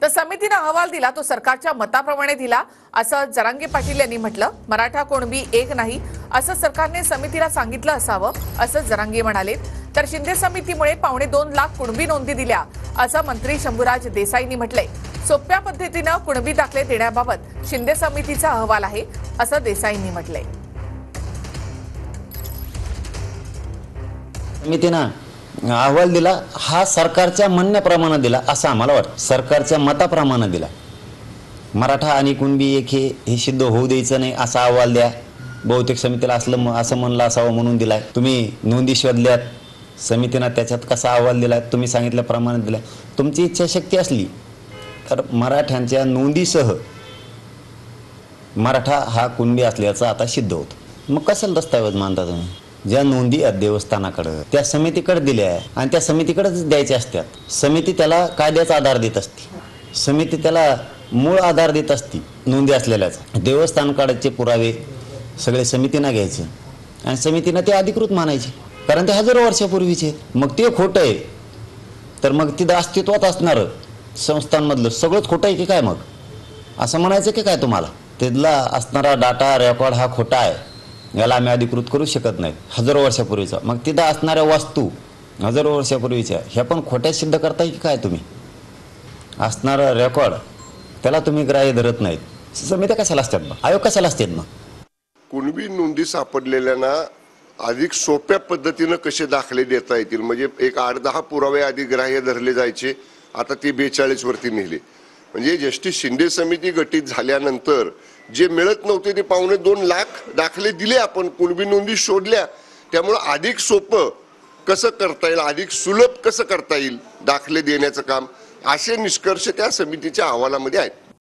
तर समितीने अहवाल दिला तो सरकारच्या मताप्रमाणे दिला असं जरांगे पाटील यांनी म्हटलं। मराठा कुणबी एक नाही असं सरकारने समितीला सांगितलं असावं असं जरांगे म्हणाले। तर शिंदे समितीमुळे 2.25 लाख कुणबी नोंदी दिल्या असं मंत्री शंभूराज देसाईंनी म्हटलंय। सोप्या पद्धतीने कुणबी दाखले देण्याबाबत शिंदे समितीचा अहवाल आहे असं देसाईंनी म्हटलंय। समितीनं अहवाल दिला हा सरकारच्या म्हणण्याप्रमाणे दिला असं आम्हाला वाटतं। सरकारच्या मताप्रमाणे दिला। मराठा आणि कुणबी एक हे सिद्ध होऊ द्यायचं नाही असा अहवाल द्या। बहुतेक समितीला असं म्हणलं असावं म्हणून दिलाय। तुम्ही नोंदी शोधल्यात, समितीनं त्याच्यात कसा अहवाल दिलाय तुम्ही सांगितल्याप्रमाणे दिलाय। तुमची इच्छाशक्ती असली तर मराठ्यांच्या नोंदीसह मराठा हा कुणबी असल्याचं आता सिद्ध होतं। मग कशाला दस्तावेज मानता तुम्ही? ज्या नोंदी देवस्थानाकडे त्या समितीकडे दिल्या आणि त्या समितीकडेच द्यायच्या असतात। समिती त्याला कायद्याचा आधार देत असते, समिती त्याला मूळ आधार देत असते नोंदी असलेल्याचा। देवस्थानकडचे पुरावे सगळे समितीनं घ्यायचे आणि समितीनं ते अधिकृत मानायचे, कारण ते हजारो वर्षापूर्वीचे। मग ते खोटं आहे तर मग तिथं अस्तित्वात असणारं संस्थांमधलं सगळंच खोटं आहे की काय? मग असं म्हणायचं की काय तुम्हाला? तिथला असणारा डाटा रेकॉर्ड हा खोटा आहे, याला आम्ही अधिकृत करू शकत नाही, हजारो वर्षापूर्वीचा। मग तिथं असणाऱ्या वस्तू हजारो वर्षापूर्वीच्या ह्या पण खोट्या सिद्ध करताय की काय तुम्ही? असणारा रेकॉर्ड त्याला तुम्ही ग्राह्य धरत नाहीत। समित्या कशाला असतात मग? आयोग कशाला असतात मग? कुणबी नोंदी सापडलेल्यांना अधिक सोप्या पद्धतीने कसे दाखले देता येतील, म्हणजे एक 8-10 पुरावे आधी ग्राह्य धरले जायचे, आता ते 42 वरती नेले। म्हणजे जस्टिस शिंदे समिती गठीत झाल्यानंतर जे मिळत नव्हते ते 2.25 लाख दाखले दिले आपण, कुणबी नोंदी शोधल्या। त्यामुळे अधिक सोपं कसं करता येईल, अधिक सुलभ कसं करता येईल दाखले देण्याचं काम, असे निष्कर्ष त्या समितीच्या अहवालामध्ये आहेत।